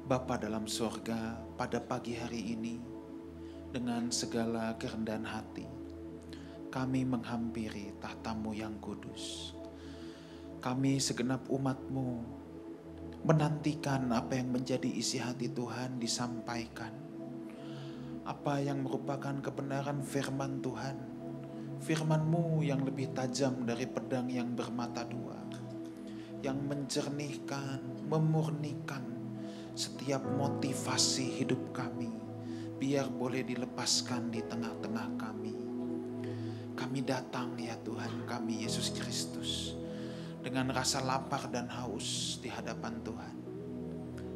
Bapa dalam sorga, pada pagi hari ini, dengan segala kerendahan hati, kami menghampiri tahta-Mu yang kudus. Kami segenap umat-Mu menantikan apa yang menjadi isi hati Tuhan disampaikan. Apa yang merupakan kebenaran firman Tuhan. Firman-Mu yang lebih tajam dari pedang yang bermata dua. Yang menjernihkan, memurnikan setiap motivasi hidup kami, biar boleh dilepaskan di tengah-tengah kami. Kami datang ya Tuhan kami Yesus Kristus, dengan rasa lapar dan haus di hadapan Tuhan.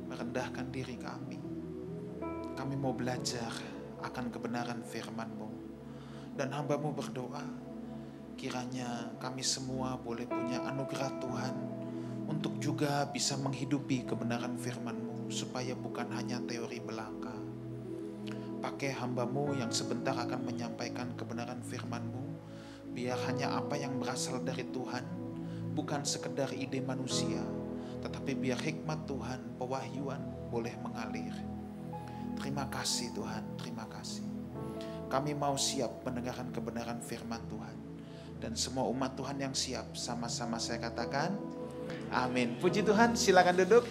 Merendahkan diri kami. Kami mau belajar akan kebenaran firman-Mu. Dan hamba-Mu berdoa, kiranya kami semua boleh punya anugerah Tuhan untuk juga bisa menghidupi kebenaran firman-Mu, supaya bukan hanya teori belaka. Pakai hamba-Mu yang sebentar akan menyampaikan kebenaran firman-Mu, biar hanya apa yang berasal dari Tuhan, bukan sekedar ide manusia, tetapi biar hikmat Tuhan, pewahyuan boleh mengalir. Terima kasih Tuhan, terima kasih. Kami mau siap mendengarkan kebenaran firman Tuhan. Dan semua umat Tuhan yang siap, sama-sama saya katakan, amin. Puji Tuhan, silakan duduk.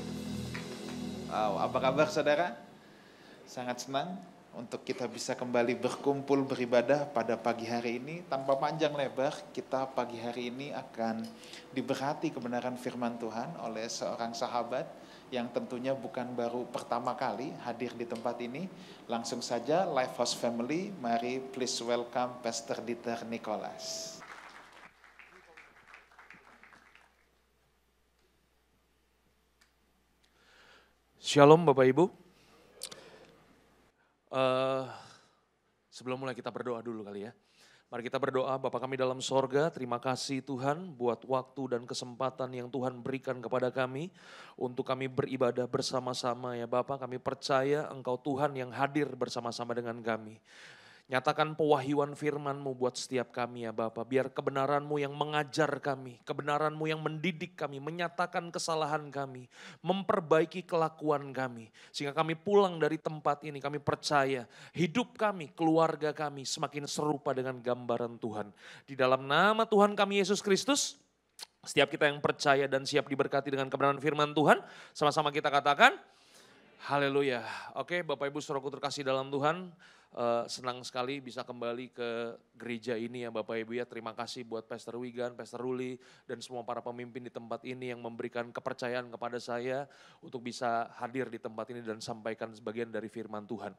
Wow, apa kabar saudara? Sangat senang untuk kita bisa kembali berkumpul beribadah pada pagi hari ini. Tanpa panjang lebar, kita pagi hari ini akan diberkati kebenaran firman Tuhan oleh seorang sahabat yang tentunya bukan baru pertama kali hadir di tempat ini. Langsung saja Lifehouse Family, mari please welcome Pastor Dieter Nicholas. Shalom Bapak Ibu. Sebelum mulai kita berdoa dulu kali ya. Mari kita berdoa. Bapa kami dalam sorga, terima kasih Tuhan buat waktu dan kesempatan yang Tuhan berikan kepada kami untuk kami beribadah bersama-sama ya Bapak. Kami percaya Engkau Tuhan yang hadir bersama-sama dengan kami. Nyatakan pewahyuan firman-Mu buat setiap kami ya Bapa. Biar kebenaran-Mu yang mengajar kami, kebenaran-Mu yang mendidik kami, menyatakan kesalahan kami, memperbaiki kelakuan kami. Sehingga kami pulang dari tempat ini, kami percaya hidup kami, keluarga kami semakin serupa dengan gambaran Tuhan. Di dalam nama Tuhan kami Yesus Kristus, setiap kita yang percaya dan siap diberkati dengan kebenaran firman Tuhan, sama-sama kita katakan, haleluya. Oke, Bapak Ibu saudaraku terkasih dalam Tuhan, senang sekali bisa kembali ke gereja ini ya Bapak Ibu ya. Terima kasih buat Pastor Wigan, Pastor Ruli, dan semua para pemimpin di tempat ini yang memberikan kepercayaan kepada saya untuk bisa hadir di tempat ini dan sampaikan sebagian dari firman Tuhan.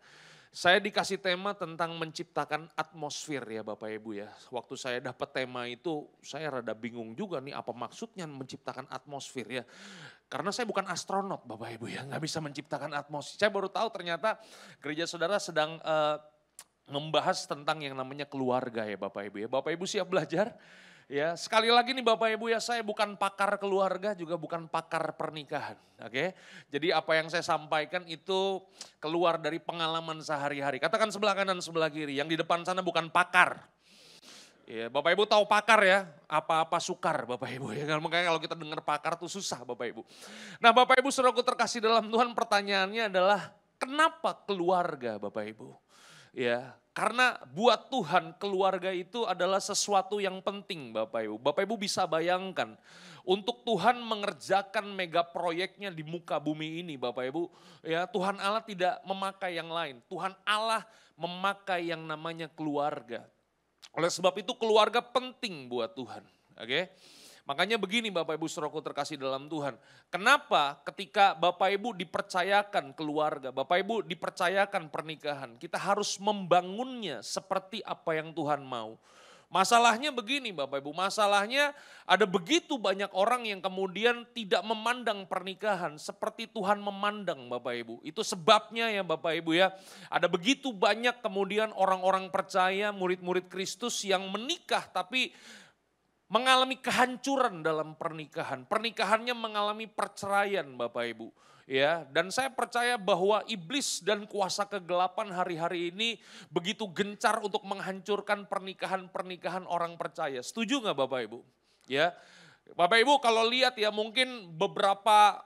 Saya dikasih tema tentang menciptakan atmosfer ya Bapak Ibu ya. Waktu saya dapat tema itu saya rada bingung juga nih apa maksudnya menciptakan atmosfer ya. Karena saya bukan astronot Bapak Ibu ya, nggak bisa menciptakan atmosfer. Saya baru tahu ternyata gereja saudara sedang membahas tentang yang namanya keluarga ya Bapak Ibu ya. Bapak Ibu siap belajar? Ya, sekali lagi nih Bapak Ibu ya, saya bukan pakar keluarga juga bukan pakar pernikahan. Oke. Jadi apa yang saya sampaikan itu keluar dari pengalaman sehari-hari. Katakan sebelah kanan sebelah kiri, yang di depan sana bukan pakar. Ya, Bapak Ibu tahu pakar ya, apa-apa sukar Bapak Ibu ya. Makanya kalau kita dengar pakar tuh susah Bapak Ibu. Nah Bapak Ibu saudaraku terkasih dalam Tuhan, pertanyaannya adalah kenapa keluarga Bapak Ibu? Ya, karena buat Tuhan keluarga itu adalah sesuatu yang penting Bapak Ibu. Bapak Ibu bisa bayangkan untuk Tuhan mengerjakan mega proyeknya di muka bumi ini Bapak Ibu. Ya, Tuhan Allah tidak memakai yang lain. Tuhan Allah memakai yang namanya keluarga. Oleh sebab itu keluarga penting buat Tuhan. Oke? Makanya begini Bapak Ibu saudaraku terkasih dalam Tuhan. Kenapa ketika Bapak Ibu dipercayakan keluarga, Bapak Ibu dipercayakan pernikahan, kita harus membangunnya seperti apa yang Tuhan mau. Masalahnya begini Bapak Ibu, masalahnya ada begitu banyak orang yang kemudian tidak memandang pernikahan seperti Tuhan memandang Bapak Ibu. Itu sebabnya ya Bapak Ibu ya, ada begitu banyak kemudian orang-orang percaya, murid-murid Kristus yang menikah tapi mengalami kehancuran dalam pernikahan. Pernikahannya mengalami perceraian Bapak Ibu. Ya, dan saya percaya bahwa iblis dan kuasa kegelapan hari-hari ini begitu gencar untuk menghancurkan pernikahan-pernikahan orang percaya. Setuju nggak Bapak Ibu? Ya, Bapak Ibu kalau lihat ya mungkin beberapa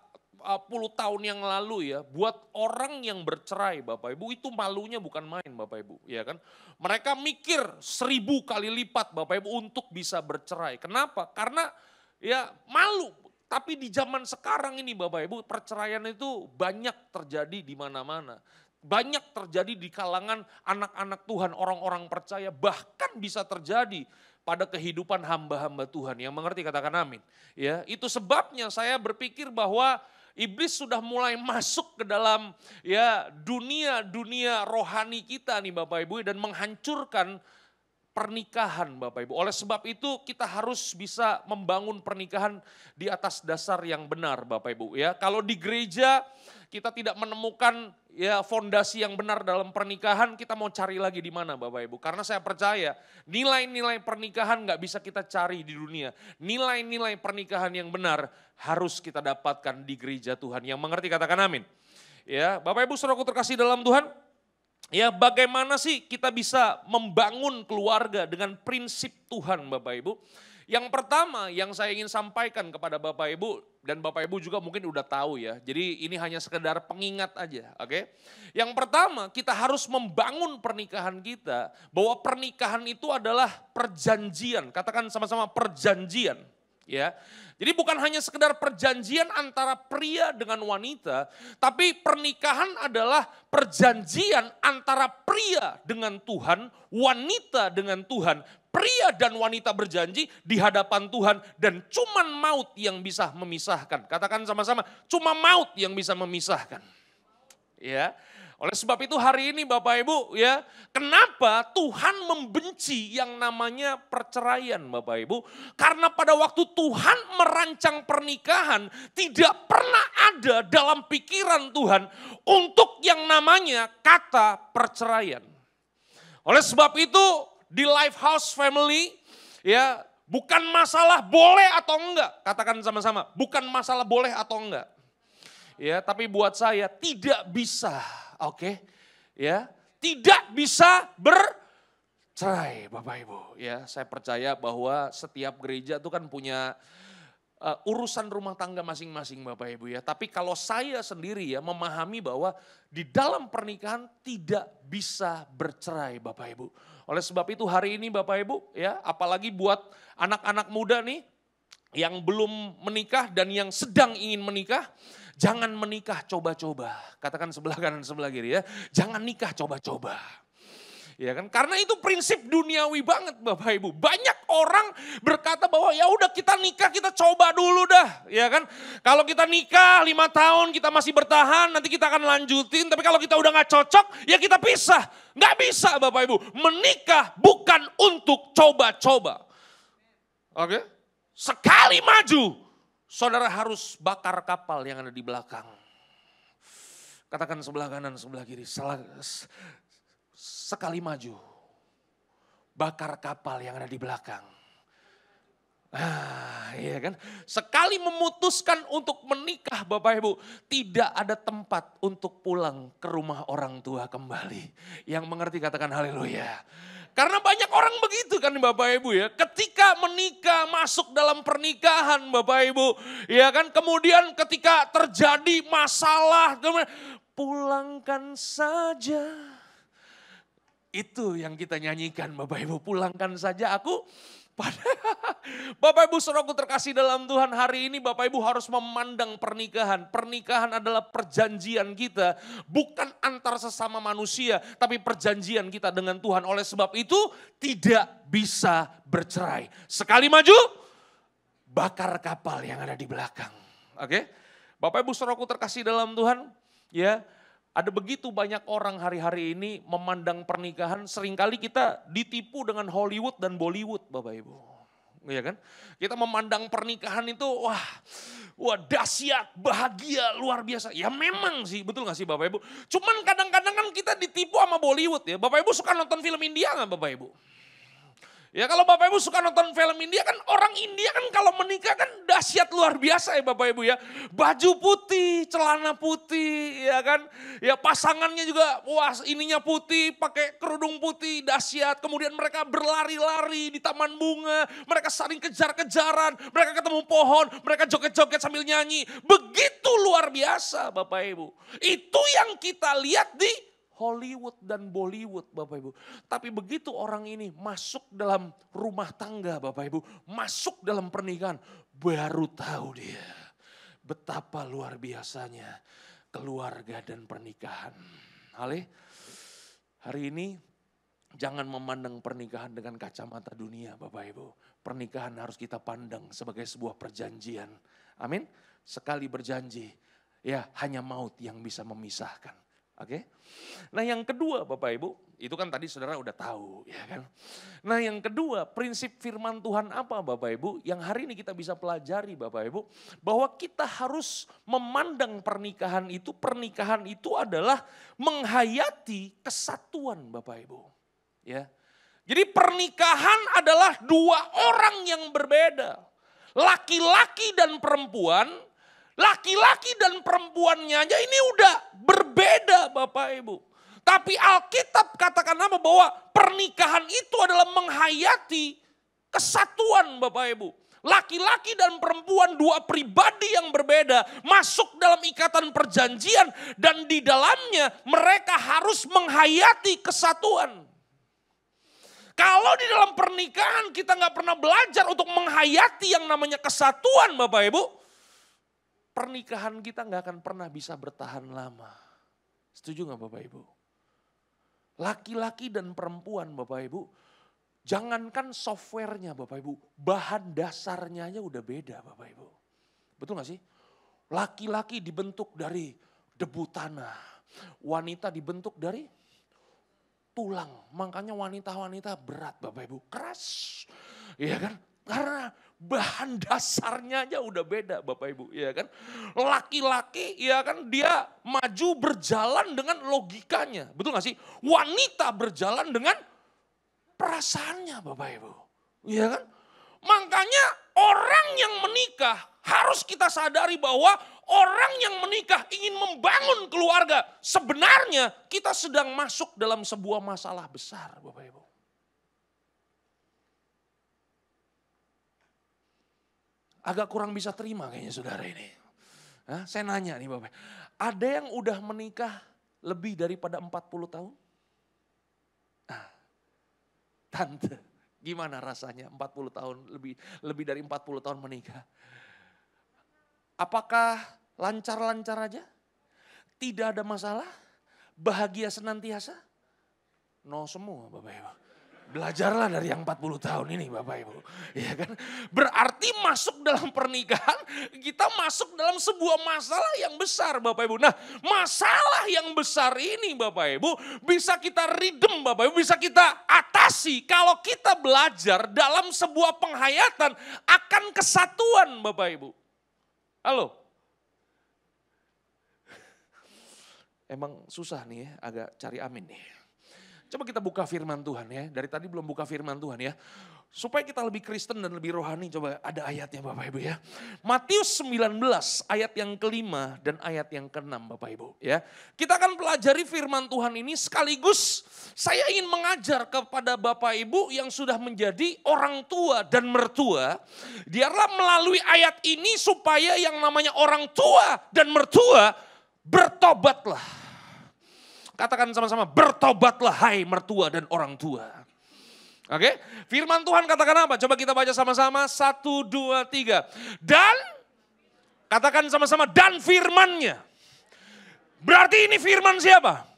puluh tahun yang lalu ya, buat orang yang bercerai Bapak Ibu itu malunya bukan main Bapak Ibu, ya kan? Mereka mikir 1000 kali lipat Bapak Ibu untuk bisa bercerai. Kenapa? Karena ya malu. Tapi di zaman sekarang ini Bapak Ibu, perceraian itu banyak terjadi di mana-mana. Banyak terjadi di kalangan anak-anak Tuhan, orang-orang percaya, bahkan bisa terjadi pada kehidupan hamba-hamba Tuhan. Yang mengerti katakan amin. Ya, itu sebabnya saya berpikir bahwa iblis sudah mulai masuk ke dalam ya dunia rohani kita nih Bapak Ibu dan menghancurkan pernikahan Bapak Ibu. Oleh sebab itu kita harus bisa membangun pernikahan di atas dasar yang benar Bapak Ibu ya. Kalau di gereja kita tidak menemukan ya fondasi yang benar dalam pernikahan, kita mau cari lagi di mana Bapak Ibu. Karena saya percaya nilai-nilai pernikahan gak bisa kita cari di dunia. Nilai-nilai pernikahan yang benar harus kita dapatkan di gereja Tuhan. Yang mengerti katakan amin. Ya, Bapak Ibu saudaraku terkasih dalam Tuhan. Ya, bagaimana sih kita bisa membangun keluarga dengan prinsip Tuhan Bapak Ibu? Yang pertama yang saya ingin sampaikan kepada Bapak Ibu, dan Bapak Ibu juga mungkin udah tahu ya, jadi ini hanya sekedar pengingat aja, oke? Yang pertama kita harus membangun pernikahan kita, bahwa pernikahan itu adalah perjanjian, katakan sama-sama perjanjian. Ya, jadi bukan hanya sekedar perjanjian antara pria dengan wanita, tapi pernikahan adalah perjanjian antara pria dengan Tuhan, wanita dengan Tuhan. Pria dan wanita berjanji di hadapan Tuhan dan cuman maut yang bisa memisahkan. Katakan sama-sama, cuma maut yang bisa memisahkan. Ya. Oleh sebab itu hari ini Bapak Ibu ya, kenapa Tuhan membenci yang namanya perceraian Bapak Ibu? Karena pada waktu Tuhan merancang pernikahan tidak pernah ada dalam pikiran Tuhan untuk yang namanya kata perceraian. Oleh sebab itu di Lifehouse Family ya, bukan masalah boleh atau enggak. Katakan sama-sama, bukan masalah boleh atau enggak. Ya, tapi buat saya tidak bisa, oke? Ya, tidak bisa bercerai Bapak Ibu. Ya, saya percaya bahwa setiap gereja itu kan punya urusan rumah tangga masing-masing Bapak Ibu ya. Tapi kalau saya sendiri ya memahami bahwa di dalam pernikahan tidak bisa bercerai Bapak Ibu. Oleh sebab itu hari ini Bapak Ibu ya, apalagi buat anak-anak muda nih yang belum menikah dan yang sedang ingin menikah, jangan menikah coba-coba. Katakan sebelah kanan sebelah kiri ya, jangan nikah coba-coba. Ya kan? Karena itu prinsip duniawi banget Bapak Ibu. Banyak orang berkata bahwa ya udah kita nikah, kita coba dulu dah, ya kan? Kalau kita nikah 5 tahun kita masih bertahan, nanti kita akan lanjutin. Tapi kalau kita udah gak cocok, ya kita pisah. Gak bisa Bapak Ibu. Menikah bukan untuk coba-coba. Oke? Sekali maju, saudara harus bakar kapal yang ada di belakang. Katakan sebelah kanan, sebelah kiri. Sekali maju, bakar kapal yang ada di belakang. Iya kan? Sekali memutuskan untuk menikah Bapak Ibu, tidak ada tempat untuk pulang ke rumah orang tua kembali. Yang mengerti katakan haleluya. Karena banyak orang begitu kan Bapak Ibu ya. Ketika menikah, masuk dalam pernikahan Bapak Ibu. Ya kan, kemudian ketika terjadi masalah, pulangkan saja. Itu yang kita nyanyikan Bapak Ibu, pulangkan saja aku. Bapak Ibu saudaraku terkasih dalam Tuhan, hari ini Bapak Ibu harus memandang pernikahan. Pernikahan adalah perjanjian kita, bukan antar sesama manusia, tapi perjanjian kita dengan Tuhan. Oleh sebab itu tidak bisa bercerai. Sekali maju, bakar kapal yang ada di belakang. Oke? Bapak Ibu saudaraku terkasih dalam Tuhan, ya. Ada begitu banyak orang hari-hari ini memandang pernikahan, seringkali kita ditipu dengan Hollywood dan Bollywood Bapak Ibu. Iya kan? Kita memandang pernikahan itu wah dahsyat, bahagia, luar biasa. Ya memang sih, betul gak sih Bapak Ibu? Cuman kadang-kadang kan kita ditipu sama Bollywood ya. Bapak Ibu suka nonton film India gak Bapak Ibu? Ya kalau Bapak Ibu suka nonton film India kan, orang India kan kalau menikah kan dahsyat luar biasa ya Bapak Ibu ya. Baju putih, celana putih ya kan. Ya pasangannya juga wah ininya putih, pakai kerudung putih dahsyat. Kemudian mereka berlari-lari di taman bunga, mereka saling kejar-kejaran, mereka ketemu pohon, mereka joget-joget sambil nyanyi. Begitu luar biasa Bapak Ibu. Itu yang kita lihat di Hollywood dan Bollywood Bapak Ibu. Tapi begitu orang ini masuk dalam rumah tangga Bapak Ibu. Masuk dalam pernikahan. Baru tahu dia betapa luar biasanya keluarga dan pernikahan. Hari ini jangan memandang pernikahan dengan kacamata dunia Bapak Ibu. Pernikahan harus kita pandang sebagai sebuah perjanjian. Amin. Sekali berjanji, ya hanya maut yang bisa memisahkan. Oke. Nah yang kedua Bapak Ibu, itu kan tadi saudara udah tahu ya kan. Nah yang kedua, prinsip firman Tuhan apa Bapak Ibu? Yang hari ini kita bisa pelajari Bapak Ibu. Bahwa kita harus memandang pernikahan itu adalah menghayati kesatuan Bapak Ibu. Ya. Jadi pernikahan adalah dua orang yang berbeda. Laki-laki dan perempuan, laki-laki dan perempuannya aja ini udah berbeda Bapak Ibu. Tapi Alkitab katakan apa? Bahwa pernikahan itu adalah menghayati kesatuan Bapak Ibu. Laki-laki dan perempuan dua pribadi yang berbeda masuk dalam ikatan perjanjian dan di dalamnya mereka harus menghayati kesatuan. Kalau di dalam pernikahan kita nggak pernah belajar untuk menghayati yang namanya kesatuan Bapak Ibu, pernikahan kita nggak akan pernah bisa bertahan lama. Setuju nggak Bapak Ibu? Laki-laki dan perempuan Bapak Ibu, jangankan softwarenya Bapak Ibu, bahan dasarnya aja udah beda Bapak Ibu. Betul gak sih? Laki-laki dibentuk dari debu tanah, wanita dibentuk dari tulang. Makanya wanita-wanita berat Bapak Ibu, keras. Iya kan? Karena bahan dasarnya aja udah beda Bapak Ibu, ya kan? Laki-laki ya kan dia maju berjalan dengan logikanya. Betul gak sih? Wanita berjalan dengan perasaannya Bapak Ibu. Ya kan? Makanya orang yang menikah harus kita sadari bahwa orang yang menikah ingin membangun keluarga. Sebenarnya kita sedang masuk dalam sebuah masalah besar Bapak Ibu. Agak kurang bisa terima kayaknya saudara ini. Saya nanya nih Bapak. Ada yang udah menikah lebih daripada 40 tahun? Tante, gimana rasanya 40 tahun, lebih dari 40 tahun menikah? Apakah lancar-lancar aja? Tidak ada masalah? Bahagia senantiasa? No semua Bapak Ibu. Belajarlah dari yang 40 tahun ini Bapak Ibu. Ya kan? Berarti masuk dalam pernikahan, kita masuk dalam sebuah masalah yang besar Bapak Ibu. Nah masalah yang besar ini Bapak Ibu bisa kita redem Bapak Ibu, bisa kita atasi kalau kita belajar dalam sebuah penghayatan akan kesatuan Bapak Ibu. Halo? Emang susah nih ya, agak cari amin nih. Coba kita buka firman Tuhan ya. Dari tadi belum buka firman Tuhan ya. Supaya kita lebih Kristen dan lebih rohani. Coba ada ayatnya Bapak Ibu ya. Matius 19 ayat yang kelima dan ayat yang keenam Bapak Ibu ya. Kita akan pelajari firman Tuhan ini sekaligus saya ingin mengajar kepada Bapak Ibu yang sudah menjadi orang tua dan mertua. Biarlah melalui ayat ini supaya yang namanya orang tua dan mertua bertobatlah. Katakan sama-sama, bertobatlah hai mertua dan orang tua. Oke, firman Tuhan katakan apa? Coba kita baca sama-sama, 1, 2, 3. Dan, katakan sama-sama, dan firmannya. Berarti ini firman siapa?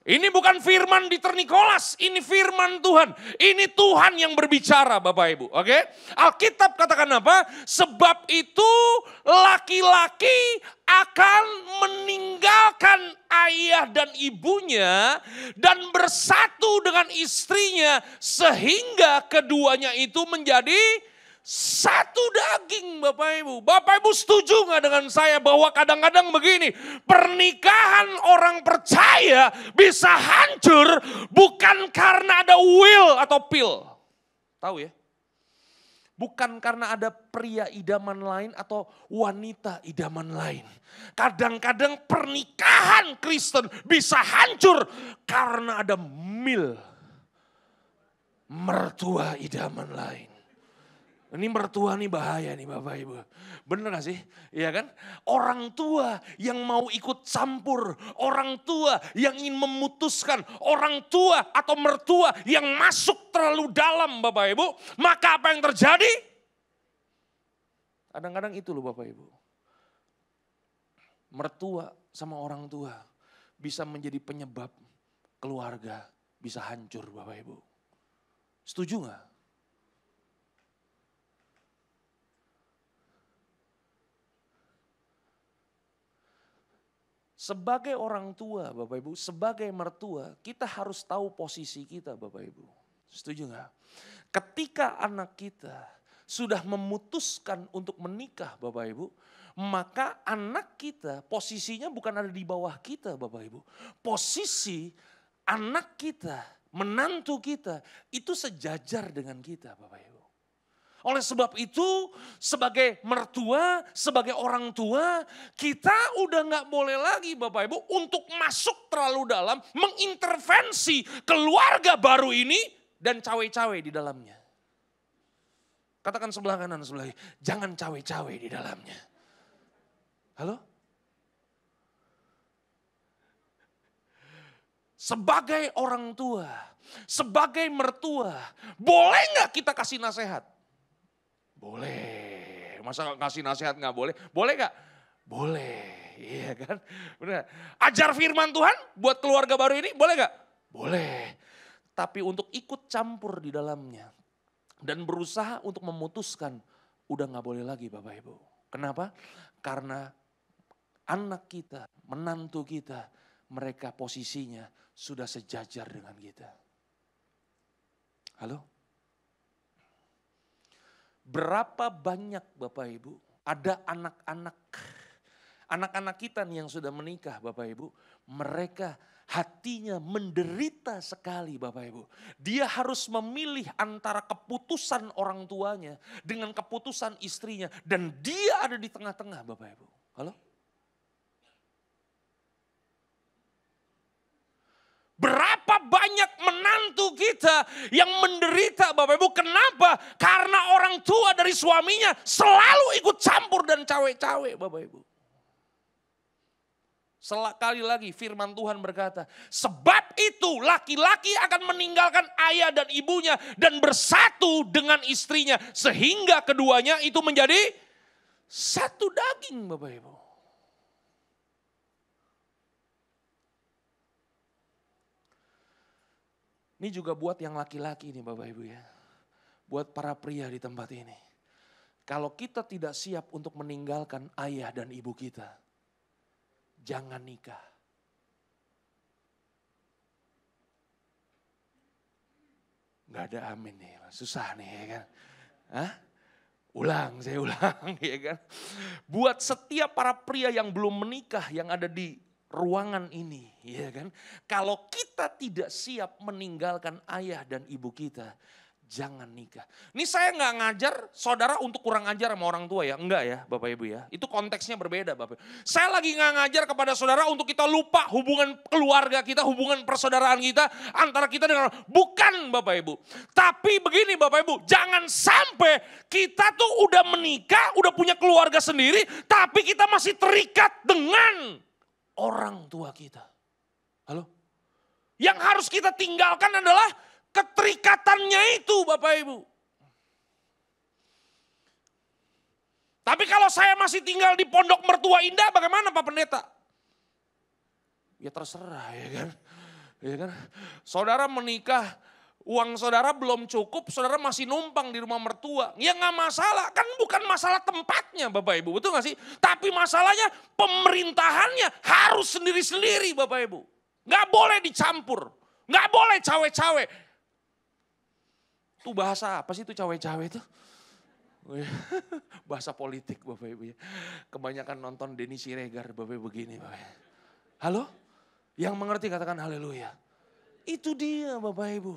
Ini bukan firman Dieter Nicholas, ini firman Tuhan. Ini Tuhan yang berbicara Bapak Ibu, oke? Alkitab katakan apa? Sebab itu laki-laki akan meninggalkan ayah dan ibunya dan bersatu dengan istrinya sehingga keduanya itu menjadi satu daging Bapak Ibu. Bapak Ibu setuju gak dengan saya bahwa kadang-kadang begini, pernikahan orang percaya bisa hancur bukan karena ada will atau pill. Tahu ya? Bukan karena ada pria idaman lain atau wanita idaman lain. Kadang-kadang pernikahan Kristen bisa hancur karena ada mertua idaman lain. Ini mertua nih bahaya nih Bapak Ibu. Bener gak sih? Iya kan? Orang tua yang mau ikut campur. Orang tua yang ingin memutuskan. Orang tua atau mertua yang masuk terlalu dalam Bapak Ibu. Maka apa yang terjadi? Kadang-kadang itu loh Bapak Ibu. Mertua sama orang tua bisa menjadi penyebab keluarga bisa hancur Bapak Ibu. Setuju gak? Sebagai orang tua Bapak Ibu, sebagai mertua, kita harus tahu posisi kita Bapak Ibu. Setuju gak? Ketika anak kita sudah memutuskan untuk menikah Bapak Ibu, maka anak kita posisinya bukan ada di bawah kita Bapak Ibu. Posisi anak kita, menantu kita, itu sejajar dengan kita Bapak Ibu. Oleh sebab itu, sebagai mertua, sebagai orang tua, kita udah gak boleh lagi Bapak Ibu untuk masuk terlalu dalam, mengintervensi keluarga baru ini dan cawe-cawe di dalamnya. Katakan sebelah kanan, sebelah kiri, jangan cawe-cawe di dalamnya. Halo? Sebagai orang tua, sebagai mertua, boleh gak kita kasih nasihat? Boleh. Masa kasih nasihat gak boleh? Boleh gak? Boleh. Iya kan? Benar. Ajar firman Tuhan buat keluarga baru ini boleh gak? Boleh. Tapi untuk ikut campur di dalamnya. Dan berusaha untuk memutuskan. Udah gak boleh lagi Bapak Ibu. Kenapa? Karena anak kita, menantu kita. Mereka posisinya sudah sejajar dengan kita. Halo? Berapa banyak Bapak Ibu ada anak-anak kita nih yang sudah menikah Bapak Ibu. Mereka hatinya menderita sekali Bapak Ibu. Dia harus memilih antara keputusan orang tuanya dengan keputusan istrinya. Dan dia ada di tengah-tengah Bapak Ibu. Halo? Berapa banyak menantu kita yang menderita Bapak Ibu. Kenapa? Karena orang tua dari suaminya selalu ikut campur dan cawe-cawe Bapak Ibu. Sekali lagi firman Tuhan berkata, sebab itu laki-laki akan meninggalkan ayah dan ibunya dan bersatu dengan istrinya. Sehingga keduanya itu menjadi satu daging Bapak Ibu. Ini juga buat yang laki-laki nih Bapak Ibu ya. Buat para pria di tempat ini. Kalau kita tidak siap untuk meninggalkan ayah dan ibu kita, jangan nikah. Gak ada amin nih, susah nih ya kan. Hah? Saya ulang ya kan. Buat setiap para pria yang belum menikah, yang ada di ruangan ini, ya kan? Kalau kita tidak siap meninggalkan ayah dan ibu kita, jangan nikah. Ini saya nggak ngajar saudara untuk kurang ajar sama orang tua ya, enggak ya Bapak Ibu ya. Itu konteksnya berbeda Bapak. Saya lagi nggak ngajar kepada saudara untuk kita lupa hubungan keluarga kita, hubungan persaudaraan kita antara kita dengan bukan Bapak Ibu. Tapi begini Bapak Ibu, jangan sampai kita tuh udah menikah, udah punya keluarga sendiri, tapi kita masih terikat dengan orang tua kita. Halo? Yang harus kita tinggalkan adalah keterikatannya itu Bapak Ibu. Tapi kalau saya masih tinggal di Pondok Mertua Indah, bagaimana Pak Pendeta? Ya terserah ya kan. Ya kan? Saudara menikah, uang saudara belum cukup, saudara masih numpang di rumah mertua. Ya gak masalah, kan bukan masalah tempatnya Bapak Ibu, betul gak sih? Tapi masalahnya pemerintahannya harus sendiri-sendiri Bapak Ibu. Gak boleh dicampur, gak boleh cawe-cawe. Itu bahasa apa sih itu cawe-cawe itu? Bahasa politik Bapak Ibu ya. Kebanyakan nonton Denny Siregar Bapak Ibu begini Bapak. Halo? Yang mengerti katakan haleluya. Itu dia Bapak Ibu.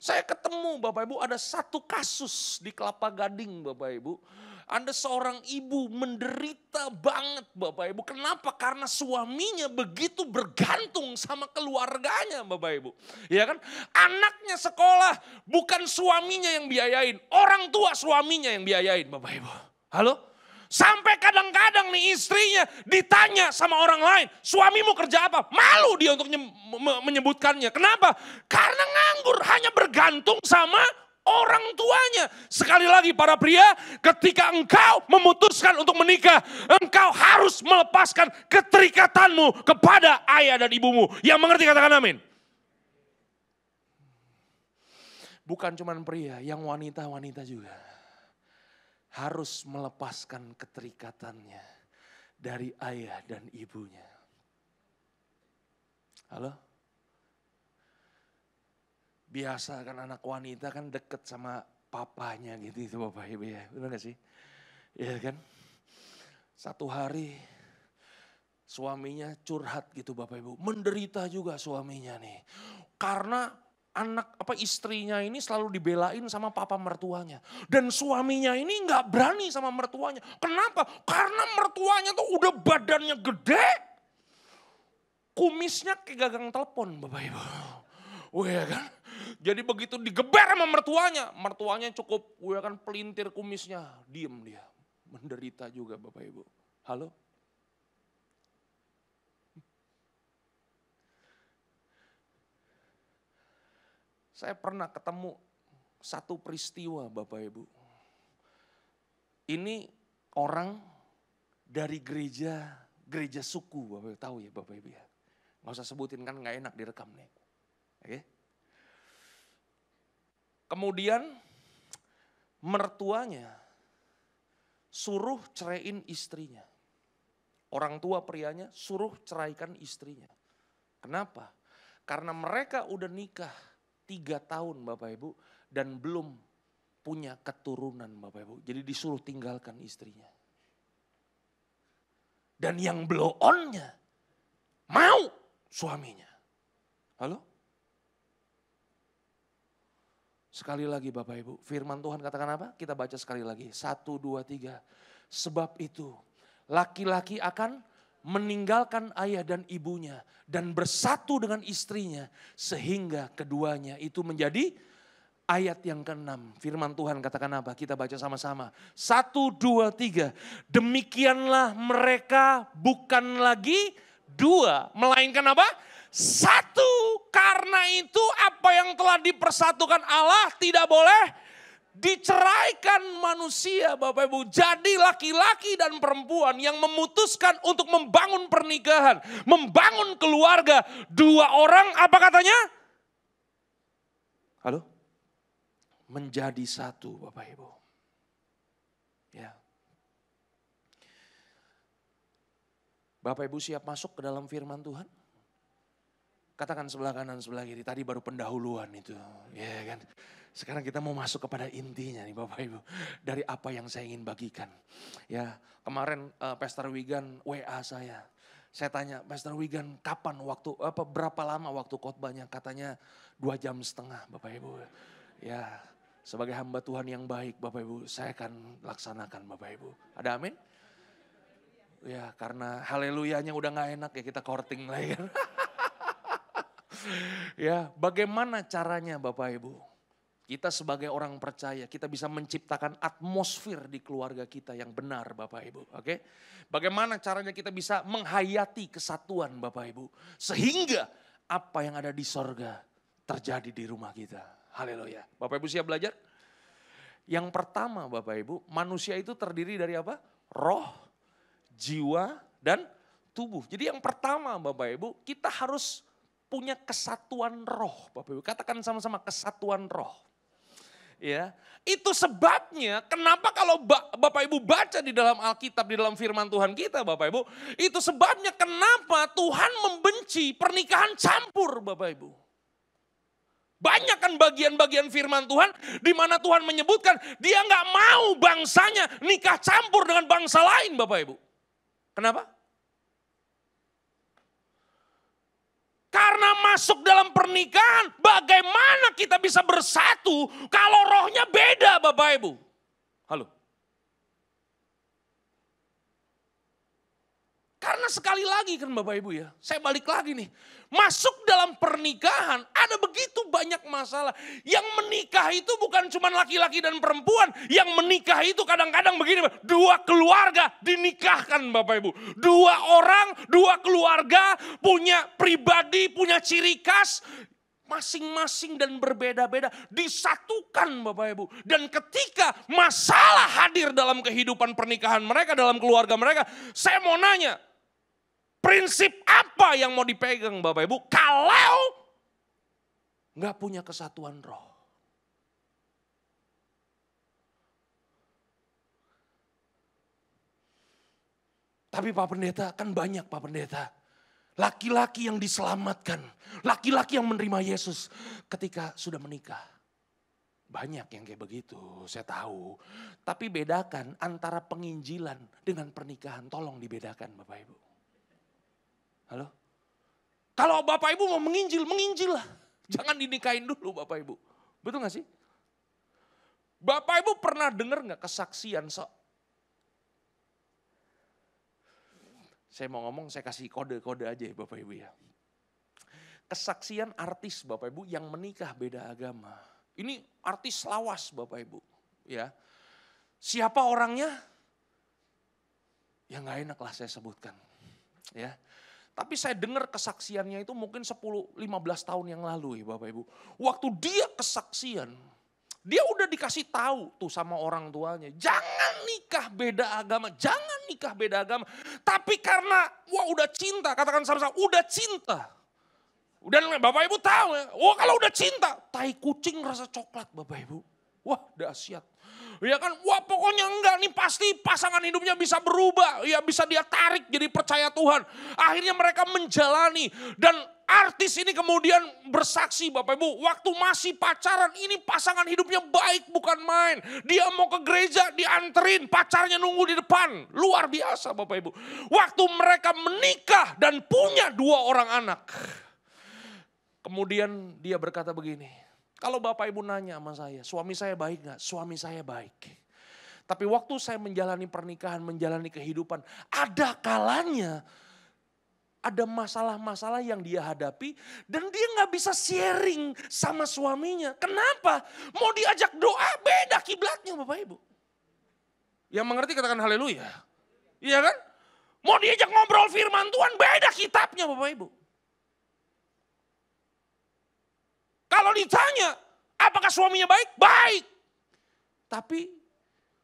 Saya ketemu Bapak Ibu ada satu kasus di Kelapa Gading Bapak Ibu. Ada seorang ibu menderita banget Bapak Ibu. Kenapa? Karena suaminya begitu bergantung sama keluarganya Bapak Ibu. Ya kan? Anaknya sekolah bukan suaminya yang biayain. Orang tua suaminya yang biayain Bapak Ibu. Halo? Sampai kadang-kadang nih istrinya ditanya sama orang lain, suamimu kerja apa? Malu dia untuk menyebutkannya. Kenapa? Karena nganggur, hanya bergantung sama orang tuanya. Sekali lagi para pria, ketika engkau memutuskan untuk menikah, engkau harus melepaskan keterikatanmu kepada ayah dan ibumu. Yang mengerti katakan amin. Bukan cuma pria, yang wanita-wanita juga harus melepaskan keterikatannya dari ayah dan ibunya. Halo? Biasa kan anak wanita kan deket sama papanya gitu itu Bapak Ibu ya. Benar gak sih? Iya kan? Satu hari suaminya curhat gitu Bapak Ibu. Menderita juga suaminya nih. Karena istrinya ini selalu dibelain sama papa mertuanya. Dan suaminya ini gak berani sama mertuanya. Kenapa? Karena mertuanya tuh udah badannya gede. Kumisnya kayak gagang telepon Bapak Ibu. Wah ya kan? Jadi begitu digeber sama mertuanya cukup kan pelintir kumisnya. Diem dia. Menderita juga Bapak Ibu. Halo? Saya pernah ketemu satu peristiwa Bapak Ibu. Ini orang dari gereja suku Bapak Ibu. Tahu ya Bapak Ibu ya. Gak usah sebutin kan gak enak direkam nih. Oke. Kemudian mertuanya suruh ceraiin istrinya. Orang tua prianya suruh ceraikan istrinya. Kenapa? Karena mereka udah nikah 3 tahun Bapak Ibu dan belum punya keturunan Bapak Ibu. Jadi disuruh tinggalkan istrinya. Dan yang blow on-nya mau suaminya. Halo? Sekali lagi Bapak Ibu, firman Tuhan katakan apa? Kita baca sekali lagi. 1, 2, 3. Sebab itu laki-laki akan meninggalkan ayah dan ibunya dan bersatu dengan istrinya sehingga keduanya itu menjadi ayat yang ke-6. Firman Tuhan katakan apa? Kita baca sama-sama. 1, 2, 3. Demikianlah mereka bukan lagi 2, melainkan apa? 1. Karena itu apa yang telah dipersatukan Allah tidak boleh diceraikan manusia Bapak Ibu. Jadi laki-laki dan perempuan yang memutuskan untuk membangun pernikahan, membangun keluarga, 2 orang apa katanya? Halo? Menjadi 1 Bapak Ibu. Ya. Bapak Ibu siap masuk ke dalam firman Tuhan? Katakan sebelah kanan, sebelah kiri. Tadi baru pendahuluan itu. Ya kan? Sekarang kita mau masuk kepada intinya nih Bapak Ibu. Dari apa yang saya ingin bagikan. Ya, kemarin Pastor Wigan WA saya. Saya tanya, Pastor Wigan kapan berapa lama waktu khotbahnya? Katanya 2,5 jam Bapak Ibu. Ya, sebagai hamba Tuhan yang baik Bapak Ibu, saya akan laksanakan Bapak Ibu. Ada amin? Ya, karena haleluyanya udah gak enak ya kita courting lagi kan. Ya, bagaimana caranya Bapak Ibu? Kita sebagai orang percaya, kita bisa menciptakan atmosfer di keluarga kita yang benar Bapak Ibu. Oke? Bagaimana caranya kita bisa menghayati kesatuan Bapak Ibu. Sehingga apa yang ada di sorga terjadi di rumah kita. Haleluya. Bapak Ibu siap belajar? Yang pertama Bapak Ibu, manusia itu terdiri dari apa? Roh, jiwa, dan tubuh. Jadi yang pertama Bapak Ibu, kita harus punya kesatuan roh Bapak Ibu. Katakan sama-sama kesatuan roh. Ya, itu sebabnya kenapa kalau Bapak Ibu baca di dalam Alkitab, di dalam firman Tuhan kita Bapak Ibu. Itu sebabnya kenapa Tuhan membenci pernikahan campur Bapak Ibu. Banyak kan bagian-bagian firman Tuhan di mana Tuhan menyebutkan dia gak mau bangsanya nikah campur dengan bangsa lain Bapak Ibu. Kenapa? Karena masuk dalam pernikahan, bagaimana kita bisa bersatu kalau rohnya beda Bapak Ibu? Halo. Karena sekali lagi kan Bapak Ibu ya, saya balik lagi nih. Masuk dalam pernikahan ada begitu banyak masalah. Yang menikah itu bukan cuma laki-laki dan perempuan. Yang menikah itu kadang-kadang begini, dua keluarga dinikahkan Bapak Ibu. Dua orang, dua keluarga punya pribadi, punya ciri khas. Masing-masing dan berbeda-beda disatukan Bapak Ibu. Dan ketika masalah hadir dalam kehidupan pernikahan mereka, dalam keluarga mereka, saya mau nanya, prinsip apa yang mau dipegang Bapak Ibu kalau nggak punya kesatuan roh? Tapi Pak Pendeta, kan banyak Pak Pendeta. Laki-laki yang diselamatkan, laki-laki yang menerima Yesus ketika sudah menikah. Banyak yang kayak begitu, saya tahu. Tapi bedakan antara penginjilan dengan pernikahan, tolong dibedakan Bapak Ibu. Halo? Kalau Bapak Ibu mau menginjil, menginjil lah. Jangan dinikahin dulu Bapak Ibu. Betul gak sih? Bapak Ibu pernah dengar gak kesaksian Saya mau ngomong, saya kasih kode-kode aja ya Bapak Ibu ya. Kesaksian artis Bapak Ibu yang menikah beda agama. Ini artis lawas Bapak Ibu. Ya. Siapa orangnya? Ya gak enak lah saya sebutkan. Ya. Tapi saya dengar kesaksiannya itu mungkin 10-15 tahun yang lalu ya Bapak Ibu. Waktu dia kesaksian, dia udah dikasih tahu tuh sama orang tuanya, jangan nikah beda agama, jangan nikah beda agama. Tapi karena udah cinta, katakan sama-sama, udah cinta. Dan Bapak Ibu tahu ya, kalau udah cinta, tai kucing rasa coklat Bapak Ibu. Wah dahsyat. Ya kan, pokoknya enggak nih pasti pasangan hidupnya bisa berubah. Ya bisa dia tarik jadi percaya Tuhan. Akhirnya mereka menjalani dan artis ini kemudian bersaksi Bapak Ibu. Waktu masih pacaran ini pasangan hidupnya baik bukan main. Dia mau ke gereja dianterin, pacarnya nunggu di depan. Luar biasa Bapak Ibu. Waktu mereka menikah dan punya 2 orang anak. Kemudian dia berkata begini. Kalau Bapak Ibu nanya sama saya, suami saya baik gak? Suami saya baik. Tapi waktu saya menjalani pernikahan, menjalani kehidupan, ada kalanya ada masalah-masalah yang dia hadapi dan dia gak bisa sharing sama suaminya. Kenapa? Mau diajak doa, beda kiblatnya Bapak Ibu. Yang mengerti katakan haleluya. Iya kan? Mau diajak ngobrol firman Tuhan, beda kitabnya Bapak Ibu. Kalau ditanya, apakah suaminya baik? Baik. Tapi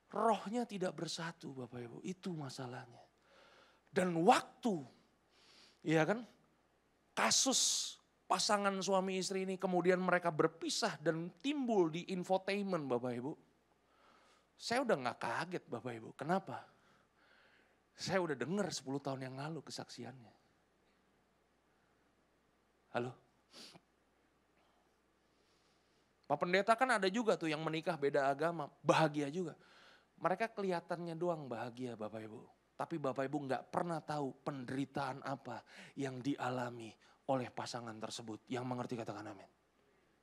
rohnya tidak bersatu Bapak Ibu. Itu masalahnya. Dan waktu, ya kan, kasus pasangan suami istri ini kemudian mereka berpisah dan timbul di infotainment Bapak Ibu. Saya udah gak kaget Bapak Ibu. Kenapa? Saya udah dengar 10 tahun yang lalu kesaksiannya. Halo? Pak Pendeta kan ada juga tuh yang menikah beda agama, bahagia juga. Mereka kelihatannya doang bahagia Bapak Ibu. Tapi Bapak Ibu gak pernah tahu penderitaan apa yang dialami oleh pasangan tersebut. Yang mengerti katakan amin.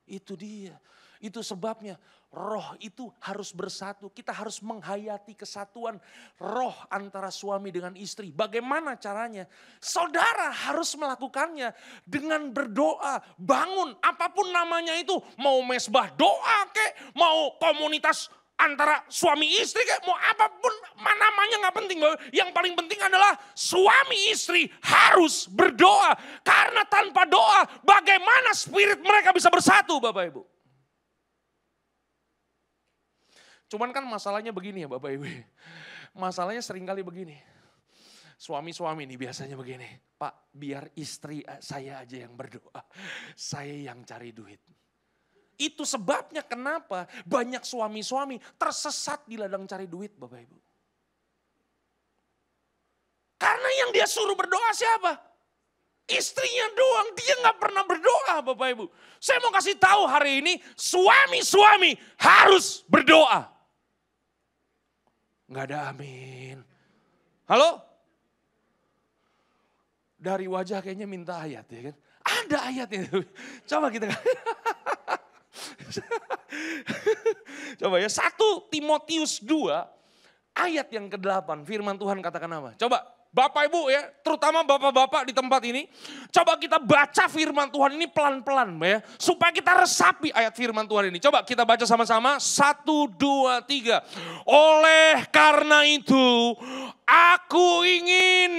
Itu dia. Itu sebabnya roh itu harus bersatu. Kita harus menghayati kesatuan roh antara suami dengan istri. Bagaimana caranya? Saudara harus melakukannya dengan berdoa. Bangun apapun namanya itu. Mau mesbah doa kek, mau komunitas antara suami istri kek, mau apapun namanya gak penting. Yang paling penting adalah suami istri harus berdoa. Karena tanpa doa bagaimana spirit mereka bisa bersatu Bapak Ibu. Cuman kan masalahnya begini ya Bapak Ibu. Masalahnya seringkali begini. Suami-suami nih biasanya begini. Pak biar istri saya aja yang berdoa. Saya yang cari duit. Itu sebabnya kenapa banyak suami-suami tersesat di ladang cari duit Bapak Ibu. Karena yang dia suruh berdoa siapa? Istrinya doang, dia gak pernah berdoa Bapak Ibu. Saya mau kasih tahu hari ini, suami-suami harus berdoa. Gak ada amin. Halo? Dari wajah kayaknya minta ayat ya kan. Ada ayatnya. Coba kita. Coba ya 1 Timotius 2 ayat yang ke-8. Firman Tuhan katakan apa? Coba Bapak Ibu ya, terutama bapak-bapak di tempat ini, coba kita baca firman Tuhan ini pelan-pelan ya, supaya kita resapi ayat firman Tuhan ini. Coba kita baca sama-sama, 1, 2, 3. Oleh karena itu, aku ingin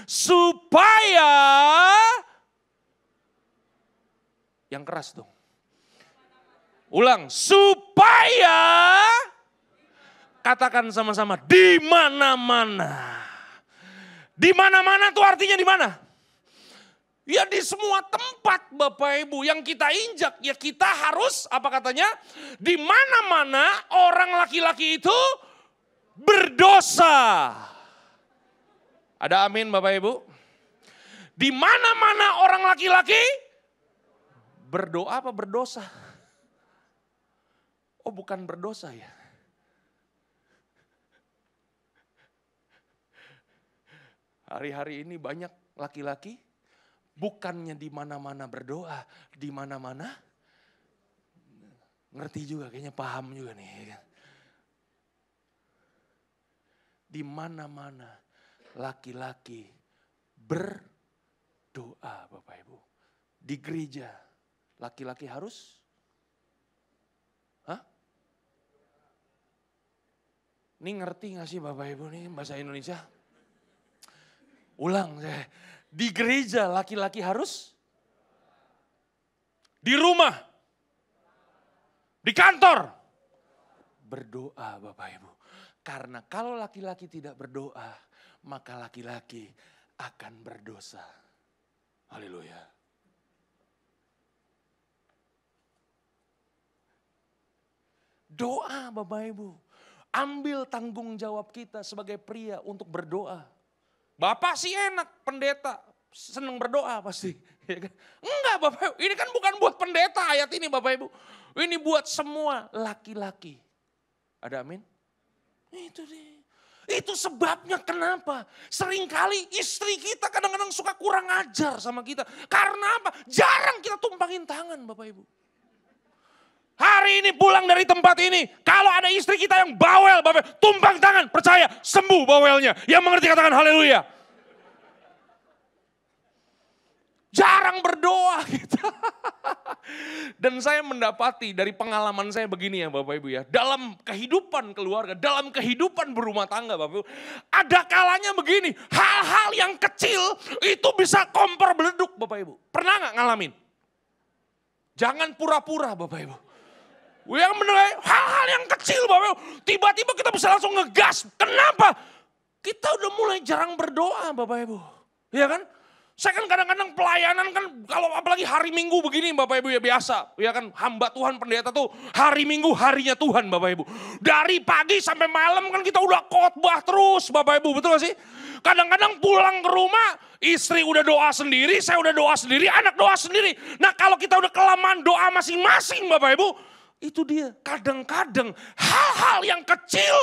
supaya, yang keras dong. Ulang, supaya, katakan sama-sama, di mana-mana. Di mana-mana tuh artinya di mana? Ya di semua tempat Bapak Ibu yang kita injak. Ya kita harus, apa katanya? Di mana-mana orang laki-laki itu berdosa. Ada amin Bapak Ibu? Di mana-mana orang laki-laki berdoa apa berdosa? Oh bukan berdosa ya. Hari-hari ini banyak laki-laki bukannya di mana-mana berdoa, di mana-mana ngerti juga, kayaknya paham juga nih. Di mana-mana laki-laki berdoa, Bapak Ibu. Di gereja laki-laki harus Ini ngerti gak sih Bapak Ibu nih bahasa Indonesia? Ulang saya. Di gereja laki-laki harus, di rumah, di kantor, berdoa Bapak Ibu. Karena kalau laki-laki tidak berdoa, maka laki-laki akan berdosa. Haleluya. Doa Bapak Ibu. Ambil tanggung jawab kita sebagai pria untuk berdoa. Bapak sih enak, pendeta senang berdoa pasti. Enggak Bapak Ibu, ini kan bukan buat pendeta ayat ini Bapak Ibu. Ini buat semua laki-laki. Ada amin? Itu dia. Itu sebabnya kenapa seringkali istri kita kadang-kadang suka kurang ajar sama kita. Karena apa? Jarang kita tumpangin tangan Bapak Ibu. Hari ini pulang dari tempat ini, kalau ada istri kita yang bawel, Bapak, tumpang tangan, percaya, sembuh bawelnya. Yang mengerti katakan haleluya. Jarang berdoa kita. Dan saya mendapati dari pengalaman saya begini ya Bapak Ibu ya. Dalam kehidupan keluarga, dalam kehidupan berumah tangga Bapak Ibu. Ada kalanya begini, hal-hal yang kecil itu bisa kompor beleduk Bapak Ibu. Pernah gak ngalamin? Jangan pura-pura Bapak Ibu. Yang menilai hal-hal yang kecil Bapak Ibu. Tiba-tiba kita bisa langsung ngegas. Kenapa? Kita udah mulai jarang berdoa Bapak Ibu. Iya kan? Saya kan kadang-kadang pelayanan kan kalau apalagi hari Minggu begini Bapak Ibu ya biasa. Ya kan hamba Tuhan pendeta tuh hari Minggu harinya Tuhan Bapak Ibu. Dari pagi sampai malam kan kita udah khotbah terus Bapak Ibu. Betul gak sih? Kadang-kadang pulang ke rumah istri udah doa sendiri, saya udah doa sendiri, anak doa sendiri. Nah kalau kita udah kelamaan doa masing-masing Bapak Ibu. Itu dia, kadang-kadang hal-hal yang kecil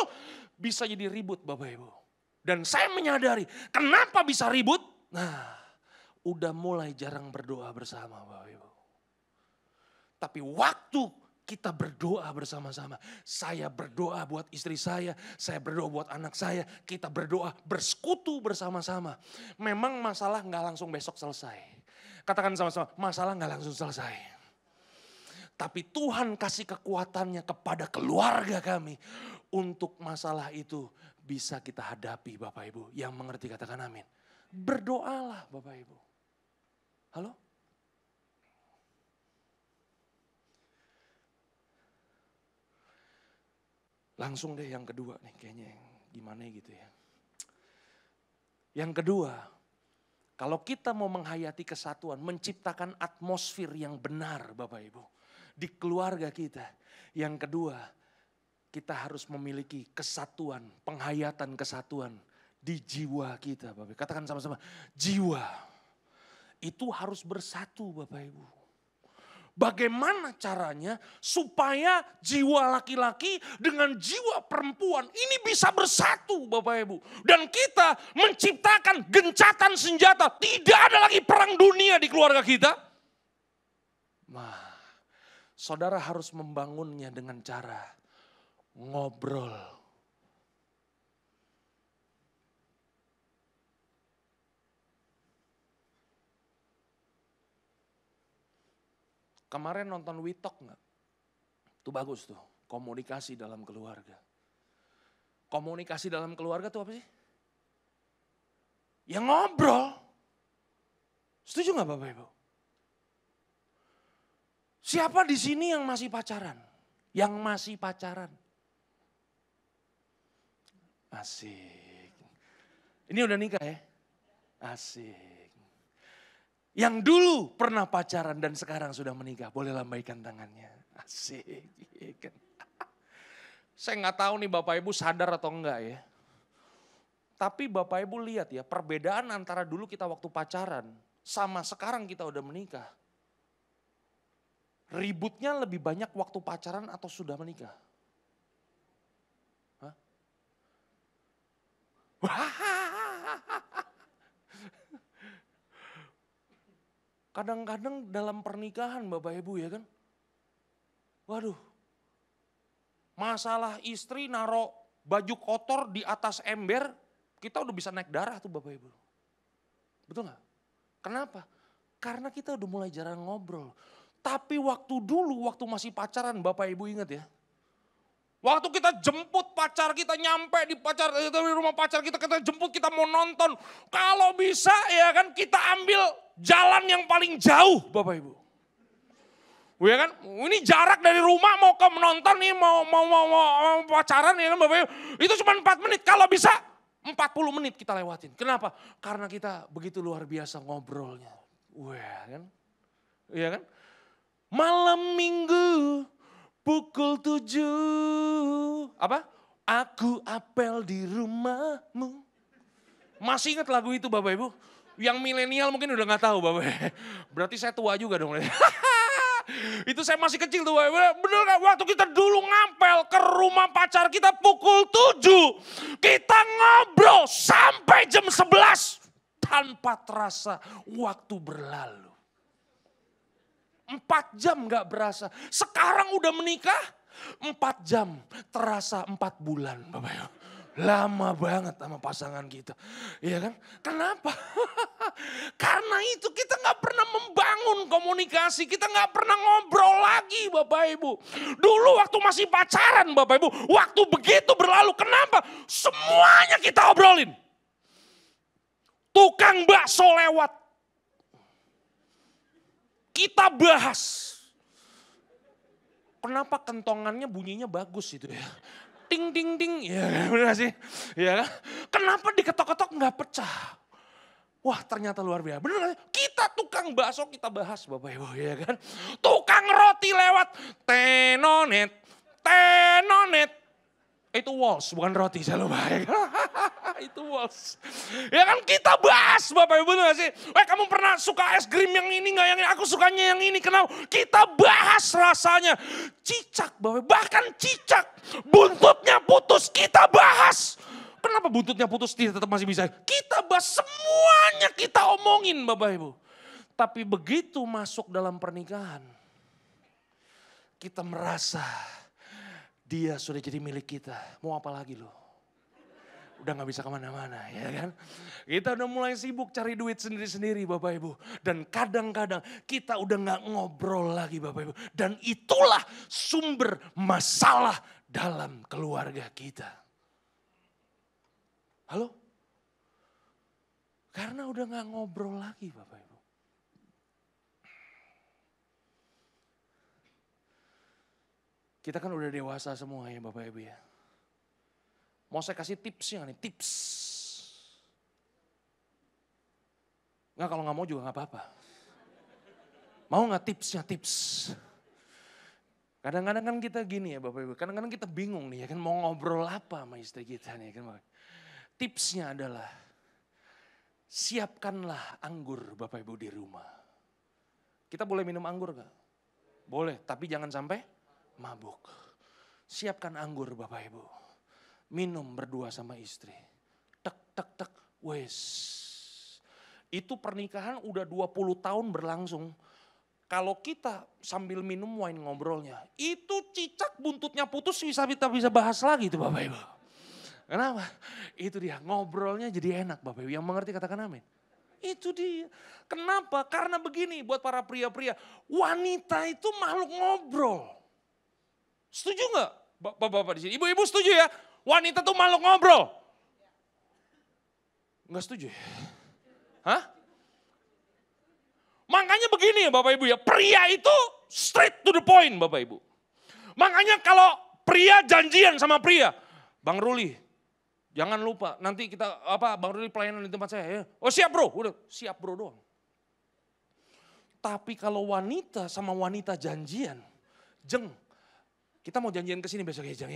bisa jadi ribut Bapak Ibu. Dan saya menyadari, kenapa bisa ribut? Nah, udah mulai jarang berdoa bersama Bapak Ibu. Tapi waktu kita berdoa bersama-sama, saya berdoa buat istri saya berdoa buat anak saya, kita berdoa bersekutu bersama-sama. Memang masalah gak langsung besok selesai. Katakan sama-sama, masalah gak langsung selesai. Tapi Tuhan kasih kekuatannya kepada keluarga kami. Untuk masalah itu bisa kita hadapi Bapak Ibu. Yang mengerti katakan amin. Berdoalah Bapak Ibu. Halo? Langsung deh yang kedua nih kayaknya. Gimana gitu ya. Yang kedua. Kalau kita mau menghayati kesatuan. Menciptakan atmosfer yang benar Bapak Ibu. Di keluarga kita. Yang kedua, kita harus memiliki kesatuan, penghayatan kesatuan di jiwa kita Bapak Ibu. Katakan sama-sama, jiwa itu harus bersatu Bapak Ibu. Bagaimana caranya supaya jiwa laki-laki dengan jiwa perempuan ini bisa bersatu Bapak Ibu. Dan kita menciptakan gencatan senjata, tidak ada lagi perang dunia di keluarga kita. Nah, saudara harus membangunnya dengan cara ngobrol. Kemarin nonton We Talk nggak? Itu bagus tuh, komunikasi dalam keluarga. Komunikasi dalam keluarga tuh apa sih? Ya ngobrol. Setuju nggak Bapak Ibu? Siapa di sini yang masih pacaran? Yang masih pacaran? Asik. Ini udah nikah ya? Asik. Yang dulu pernah pacaran dan sekarang sudah menikah, boleh lambaikan tangannya. Asik. Saya nggak tahu nih Bapak Ibu sadar atau enggak ya. Tapi Bapak Ibu lihat ya, perbedaan antara dulu kita waktu pacaran sama sekarang kita udah menikah. Ributnya lebih banyak waktu pacaran atau sudah menikah? Hah? Kadang-kadang dalam pernikahan Bapak Ibu ya kan. Waduh, masalah istri naruh baju kotor di atas ember, kita udah bisa naik darah tuh Bapak Ibu. Betul gak? Kenapa? Karena kita udah mulai jarang ngobrol. Tapi waktu dulu, waktu masih pacaran Bapak Ibu ingat ya. Waktu kita jemput pacar kita, nyampe di rumah pacar kita jemput, kita mau nonton. Kalau bisa ya kan kita ambil jalan yang paling jauh Bapak Ibu. Ya kan, ini jarak dari rumah mau ke menonton nih, mau pacaran ya kan Bapak Ibu. Itu cuma 4 menit, kalau bisa 40 menit kita lewatin. Kenapa? Karena kita begitu luar biasa ngobrolnya. Wah kan, iya kan. Malam minggu pukul 7, apa? Aku apel di rumahmu. Masih ingat lagu itu Bapak Ibu? Yang milenial mungkin udah gak tahu Bapak Ibu. Berarti saya tua juga dong. Itu saya masih kecil tuh Bapak Ibu. Bener gak? Waktu kita dulu ngapel ke rumah pacar kita pukul 7. Kita ngobrol sampai jam 11. Tanpa terasa waktu berlalu. 4 jam gak berasa. Sekarang udah menikah 4 jam terasa 4 bulan Bapak Ibu. Lama banget sama pasangan kita. Iya kan? Kenapa? Karena itu kita gak pernah membangun komunikasi. Kita gak pernah ngobrol lagi Bapak Ibu. Dulu waktu masih pacaran Bapak Ibu. Waktu begitu berlalu. Kenapa? Semuanya kita obrolin. Tukang bakso lewat. Kita bahas. Kenapa kentongannya bunyinya bagus itu ya. Ting ting ting. Ya benar sih. Ya. Kenapa diketok-ketok nggak pecah. Wah ternyata luar biasa. Benar kita tukang bakso kita bahas Bapak Ibu ya kan. Tukang roti lewat. Tenonet. Tenonet. Itu waltz bukan roti saya lupa ya kan. Itu waltz. Ya kan kita bahas Bapak Ibu benar sih. Kamu pernah suka es krim yang ini gak yang ini? Aku sukanya yang ini. Kenapa? Kita bahas rasanya. Cicak Bapak Ibu. Bahkan cicak. Buntutnya putus kita bahas. Kenapa buntutnya putus dia tetap masih bisa? Kita bahas semuanya kita omongin Bapak Ibu. Tapi begitu masuk dalam pernikahan. Kita merasa dia sudah jadi milik kita. Mau apa lagi loh? Udah gak bisa kemana-mana ya kan. Kita udah mulai sibuk cari duit sendiri-sendiri Bapak Ibu. Dan kadang-kadang kita udah gak ngobrol lagi Bapak Ibu. Dan itulah sumber masalah dalam keluarga kita. Halo? Karena udah gak ngobrol lagi Bapak Ibu. Kita kan udah dewasa semua ya Bapak Ibu ya. Mau saya kasih tipsnya nih, tips. Nggak kalau nggak mau juga nggak apa-apa. Mau nggak tipsnya, tips. Kadang-kadang kan kita gini ya Bapak Ibu, kadang-kadang kita bingung nih ya kan mau ngobrol apa sama istri kita nih kan. Tipsnya adalah siapkanlah anggur Bapak Ibu di rumah. Kita boleh minum anggur nggak? Boleh, tapi jangan sampai mabuk. Siapkan anggur Bapak Ibu. Minum berdua sama istri. Tek, tek, tek, wes. Itu pernikahan udah 20 tahun berlangsung. Kalau kita sambil minum wine ngobrolnya. Itu cicak buntutnya putus bisa bahas lagi tuh Bapak Ibu. Kenapa? Itu dia ngobrolnya jadi enak Bapak Ibu. Yang mengerti katakan amin. Itu dia. Kenapa? Karena begini buat para pria-pria. Wanita itu makhluk ngobrol. Setuju nggak bapak-bapak di sini? Ibu-ibu setuju ya? Wanita itu makhluk ngobrol. Nggak setuju ya? Hah? Makanya begini ya Bapak Ibu ya. Pria itu straight to the point Bapak Ibu. Makanya kalau pria janjian sama pria. Bang Ruli, jangan lupa nanti kita Bang Ruli pelayanan di tempat saya ya. Oh siap bro, udah siap bro doang. Tapi kalau wanita sama wanita janjian, Jeng, kita mau janjian ke sini besok ya Jeng.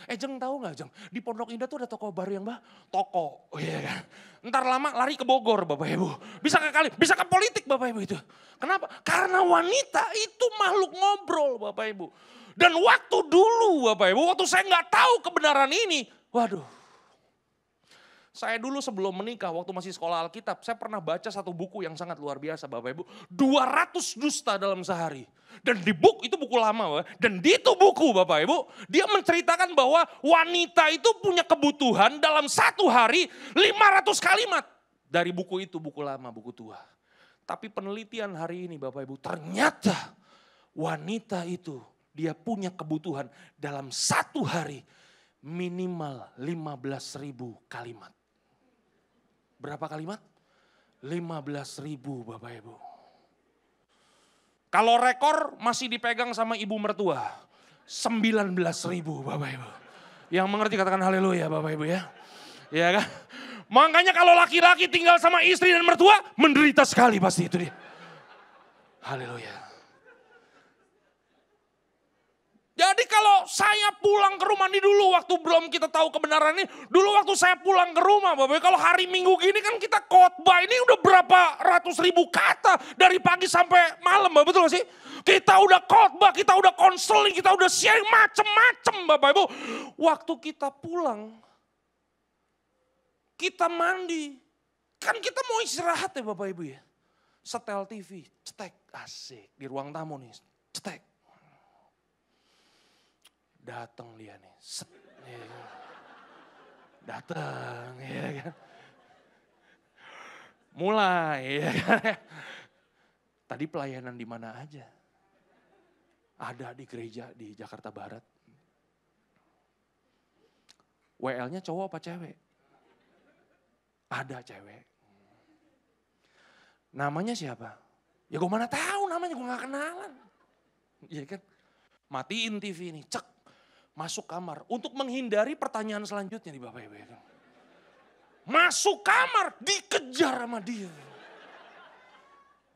Jeng tahu nggak Jeng, di Pondok Indah tuh ada toko baru yang toko, iya kan. Ntar lama lari ke Bogor Bapak Ibu. Bisa ke kali, bisa ke politik Bapak Ibu itu. Kenapa? Karena wanita itu makhluk ngobrol Bapak Ibu. Dan waktu dulu Bapak Ibu, waktu saya nggak tahu kebenaran ini, waduh. Saya dulu sebelum menikah, waktu masih sekolah Alkitab, saya pernah baca satu buku yang sangat luar biasa Bapak Ibu. 200 dusta dalam sehari. Dan di buku, itu buku lama Bapak. Dan di itu buku Bapak Ibu, dia menceritakan bahwa wanita itu punya kebutuhan dalam satu hari 500 kalimat. Dari buku itu, buku lama, buku tua. Tapi penelitian hari ini Bapak Ibu, ternyata wanita itu dia punya kebutuhan dalam satu hari minimal 15.000 kalimat. Berapa kalimat? 15.000 Bapak Ibu. Kalau rekor masih dipegang sama ibu mertua. 19.000 Bapak Ibu. Yang mengerti katakan haleluya Bapak Ibu ya. Ya kan? Makanya kalau laki-laki tinggal sama istri dan mertua, menderita sekali pasti itu dia. Haleluya. Jadi kalau saya pulang ke rumah ini dulu waktu belum kita tahu kebenaran ini. Dulu waktu saya pulang ke rumah Bapak, kalau hari Minggu gini kan kita khotbah ini udah berapa ratus ribu kata dari pagi sampai malam Bapak, betul gak sih? Kita udah khotbah, kita udah konseling, kita udah sharing macem-macem Bapak Ibu. Waktu kita pulang, kita mandi. Kan kita mau istirahat ya Bapak Ibu ya. Setel TV, cetek, asik. Di ruang tamu nih, cetek. Datang dia nih, set, ya kan. Datang ya kan. Mulai ya kan. Tadi pelayanan di mana aja? Ada di gereja di Jakarta Barat. WL-nya cowok apa cewek? Ada cewek. Namanya siapa? Ya gue mana tahu namanya, gue gak kenalan. Iya kan? Matiin TV ini, cek. Masuk kamar untuk menghindari pertanyaan selanjutnya nih Bapak Ibu. Ya kan? Masuk kamar dikejar sama dia.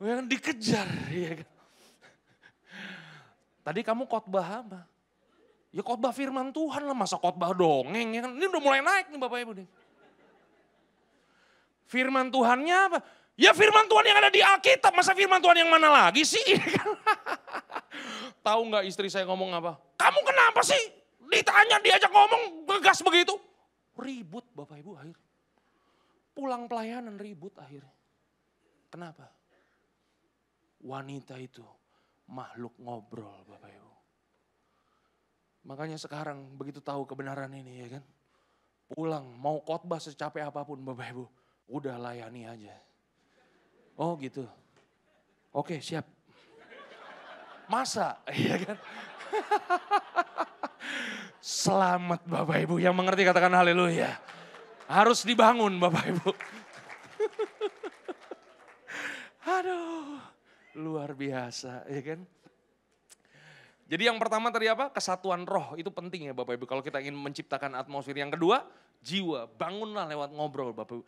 Ya kan? Dikejar. Ya kan? Tadi kamu khotbah apa? Ya khotbah firman Tuhan lah, masa khotbah dongeng. Ya kan? Ini udah mulai naik nih Bapak Ibu. Nih. Firman Tuhannya apa? Ya firman Tuhan yang ada di Alkitab, masa firman Tuhan yang mana lagi sih? Tahu nggak istri saya ngomong apa? Kamu kenapa sih? Ditanya diajak ngomong ngegas begitu. Ribut Bapak Ibu akhir. Pulang pelayanan ribut akhirnya. Kenapa? Wanita itu makhluk ngobrol Bapak Ibu. Makanya sekarang begitu tahu kebenaran ini ya kan. Pulang mau khotbah secapek apapun Bapak Ibu. Udah layani aja. Oh gitu. Oke siap. Masa ya kan. Selamat Bapak Ibu yang mengerti katakan haleluya. Harus dibangun Bapak Ibu. Aduh, luar biasa ya kan. Jadi yang pertama tadi apa? Kesatuan roh itu penting ya Bapak Ibu. Kalau kita ingin menciptakan atmosfer. Yang kedua, jiwa. Bangunlah lewat ngobrol Bapak Ibu.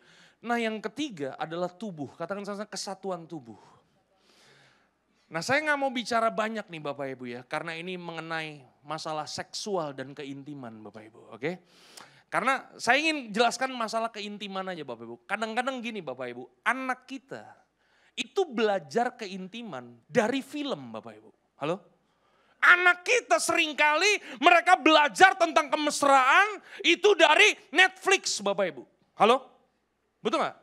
Nah yang ketiga adalah tubuh. Katakan sama-sama kesatuan tubuh. Nah saya gak mau bicara banyak nih Bapak Ibu ya. Karena ini mengenai masalah seksual dan keintiman Bapak Ibu. Oke? Karena saya ingin jelaskan masalah keintiman aja Bapak Ibu. Kadang-kadang gini Bapak Ibu. Anak kita itu belajar keintiman dari film Bapak Ibu. Halo? Anak kita seringkali mereka belajar tentang kemesraan itu dari Netflix Bapak Ibu. Halo? Betul gak?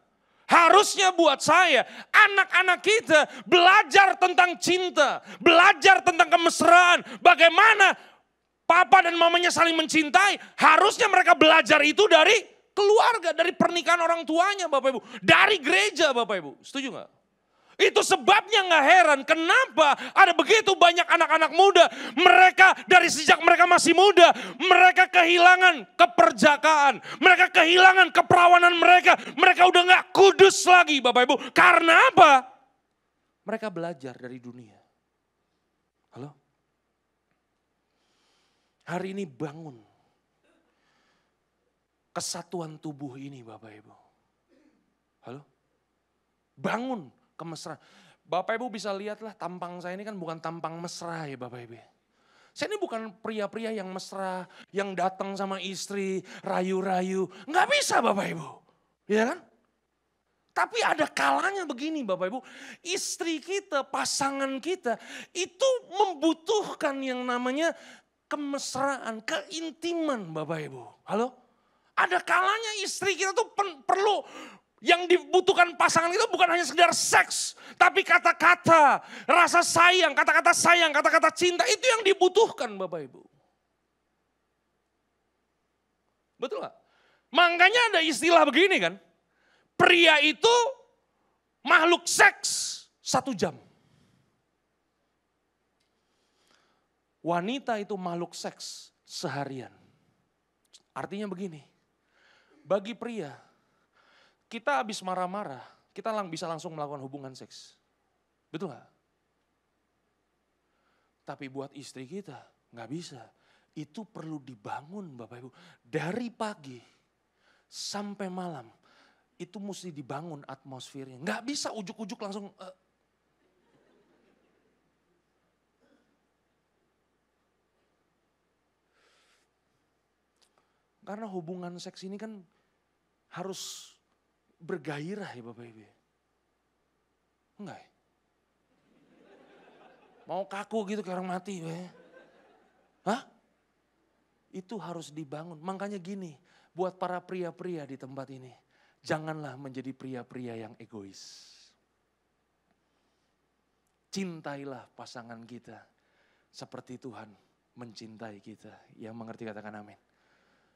Harusnya buat saya, anak-anak kita belajar tentang cinta, belajar tentang kemesraan, bagaimana papa dan mamanya saling mencintai, harusnya mereka belajar itu dari keluarga, dari pernikahan orang tuanya Bapak Ibu. Dari gereja Bapak Ibu, setuju gak? Itu sebabnya gak heran kenapa ada begitu banyak anak-anak muda. Mereka dari sejak mereka masih muda, mereka kehilangan keperjakaan. Mereka kehilangan keperawanan mereka. Mereka udah gak kudus lagi Bapak Ibu. Karena apa? Mereka belajar dari dunia. Halo? Hari ini bangun kesatuan tubuh ini Bapak Ibu. Halo? Bangun kemesraan. Bapak Ibu bisa lihatlah tampang saya ini kan bukan tampang mesra ya Bapak Ibu. Saya ini bukan pria-pria yang mesra, yang datang sama istri, rayu-rayu. Nggak bisa Bapak Ibu. Ya kan? Tapi ada kalanya begini Bapak Ibu. Istri kita, pasangan kita itu membutuhkan yang namanya kemesraan, keintiman Bapak Ibu. Halo? Ada kalanya istri kita tuh perlu, yang dibutuhkan pasangan itu bukan hanya sekedar seks. Tapi kata-kata, rasa sayang, kata-kata cinta itu yang dibutuhkan Bapak Ibu. Betul gak? Makanya ada istilah begini kan. Pria itu makhluk seks 1 jam. Wanita itu makhluk seks seharian. Artinya begini. Bagi pria, kita habis marah-marah, kita bisa langsung melakukan hubungan seks. Betul gak? Tapi buat istri kita gak bisa. Itu perlu dibangun Bapak Ibu. Dari pagi sampai malam, itu mesti dibangun atmosfernya. Gak bisa ujuk-ujuk langsung. Karena hubungan seks ini kan harus bergairah ya Bapak Ibu. Enggak ya? Mau kaku gitu kayak orang mati. Hah? Itu harus dibangun. Makanya gini, buat para pria-pria di tempat ini. Janganlah menjadi pria-pria yang egois. Cintailah pasangan kita seperti Tuhan mencintai kita. Yang mengerti katakan amin.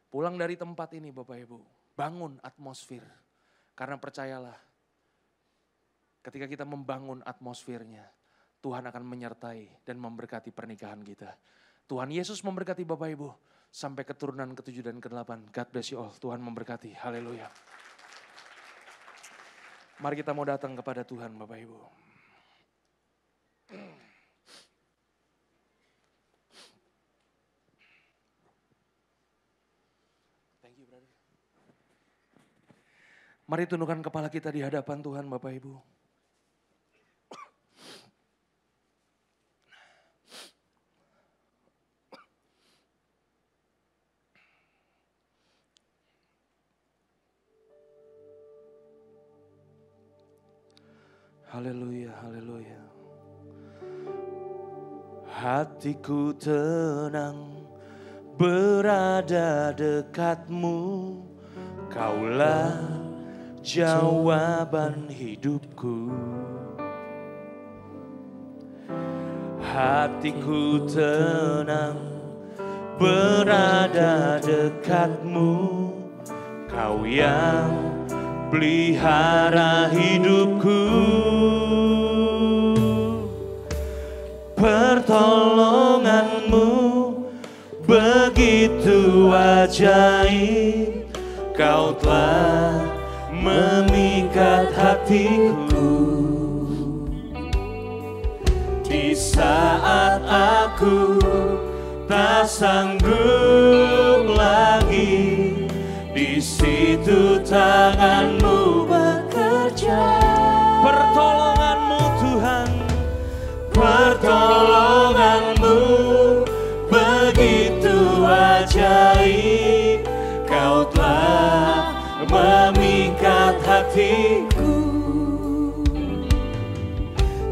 Pulang dari tempat ini Bapak Ibu, bangun atmosfer. Karena percayalah, ketika kita membangun atmosfernya, Tuhan akan menyertai dan memberkati pernikahan kita. Tuhan Yesus memberkati Bapak Ibu, sampai keturunan ke-7 dan ke-8. God bless you all, Tuhan memberkati, haleluya. Mari kita mau datang kepada Tuhan Bapak Ibu. Mari tundukkan kepala kita di hadapan Tuhan Bapak Ibu. Haleluya, haleluya. Hatiku tenang berada dekatmu, Kaulah jawaban hidupku. Hatiku tenang berada dekatmu, Kau yang pelihara hidupku. Pertolonganmu begitu ajaib, Kau telah memikat hatiku. Di saat aku tak sanggup lagi, di situ tanganmu bekerja. Pertolonganmu Tuhan, pertolonganmu begitu ajaib, Kau telah memikat hatiku.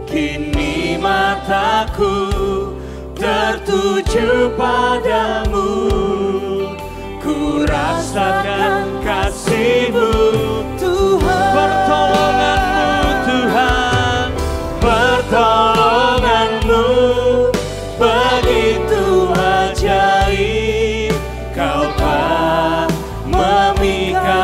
Kini mataku tertuju padamu, ku rasakan kasih-Mu Tuhan. Pertolongan-Mu Tuhan, pertolongan-Mu begitu ajaib, Kau telah memikat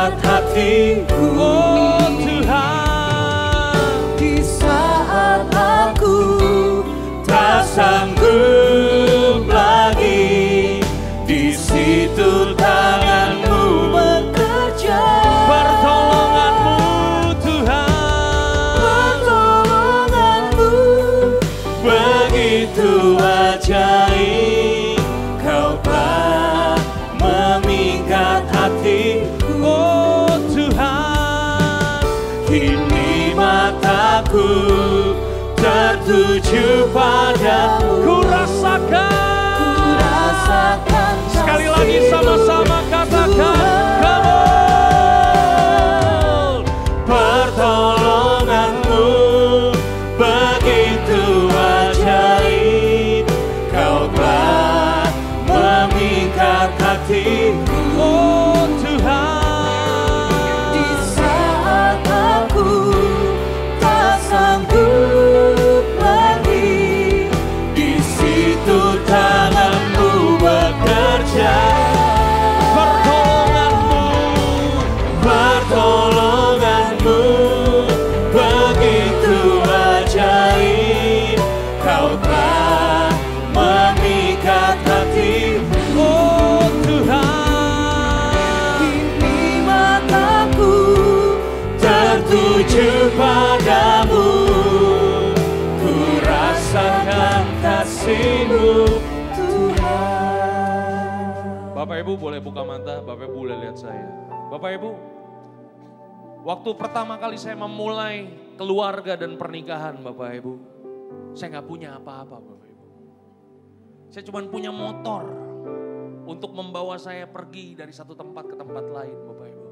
ajaib, Kau telah memikat hatiku. Oh Tuhan, kini mataku tertuju padamu. Ku rasakan sekali lagi sama-sama katakan, pertolonganmu begitu ajaib, Kau telah memikat hatiku. oh Tuhan, Di saat aku tak sanggup lagi, di situ tanganmu bekerja. Pertolonganmu begitu ajaib, Kau telah memikat hatiku. oh Tuhan, Kini mataku tertuju padamu, ku rasakan kasih-Mu Tuhan. Bapak Ibu boleh buka mata, Bapak Ibu boleh lihat saya. Bapak Ibu, waktu pertama kali saya memulai keluarga dan pernikahan Bapak Ibu, saya nggak punya apa-apa Bapak Ibu. Saya cuma punya motor untuk membawa saya pergi dari satu tempat ke tempat lain Bapak Ibu.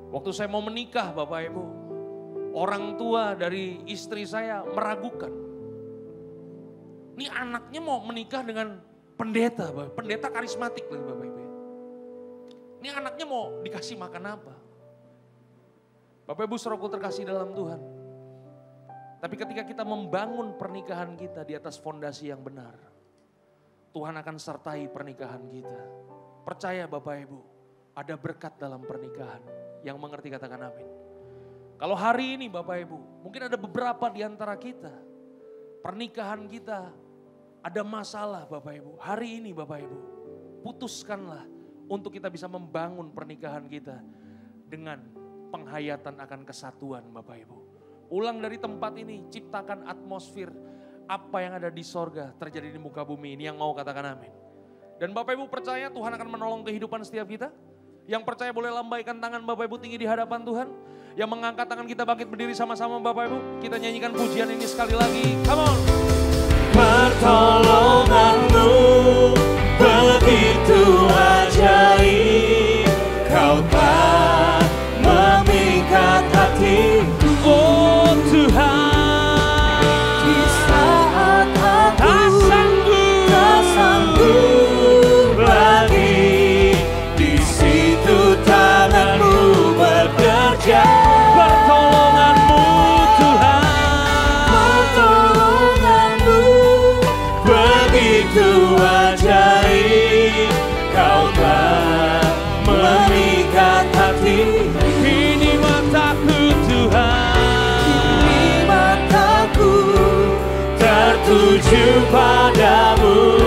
Waktu saya mau menikah Bapak Ibu, orang tua dari istri saya meragukan. Ini anaknya mau menikah dengan pendeta, pendeta karismatik lagi Bapak Ibu. Ini anaknya mau dikasih makan apa? Bapak Ibu saudaraku terkasih dalam Tuhan. Tapi ketika kita membangun pernikahan kita di atas fondasi yang benar, Tuhan akan sertai pernikahan kita. Percaya Bapak Ibu, ada berkat dalam pernikahan. Yang mengerti katakan amin. Kalau hari ini Bapak Ibu, mungkin ada beberapa di antara kita, pernikahan kita ada masalah Bapak Ibu. Hari ini Bapak Ibu, putuskanlah untuk kita bisa membangun pernikahan kita dengan penghayatan akan kesatuan Bapak Ibu. Ulang dari tempat ini, ciptakan atmosfer apa yang ada di sorga terjadi di muka bumi ini. Yang mau katakan amin. Dan Bapak Ibu percaya Tuhan akan menolong kehidupan setiap kita? Yang percaya boleh lambaikan tangan Bapak Ibu tinggi di hadapan Tuhan. Yang mengangkat tangan kita bangkit berdiri sama-sama Bapak Ibu. Kita nyanyikan pujian ini sekali lagi. Come on. Pertolonganmu begitu ajaib, Kau telah memikat hatiku. Oh Tuhan, Di saat aku tak sanggup lagi, di situ tanganmu bekerja. pertolonganmu Tuhan, Pertolonganmu begitu ajaib, Kau telah memikat hatiku. ini mataku Tuhan, Kini mataku tertuju padamu,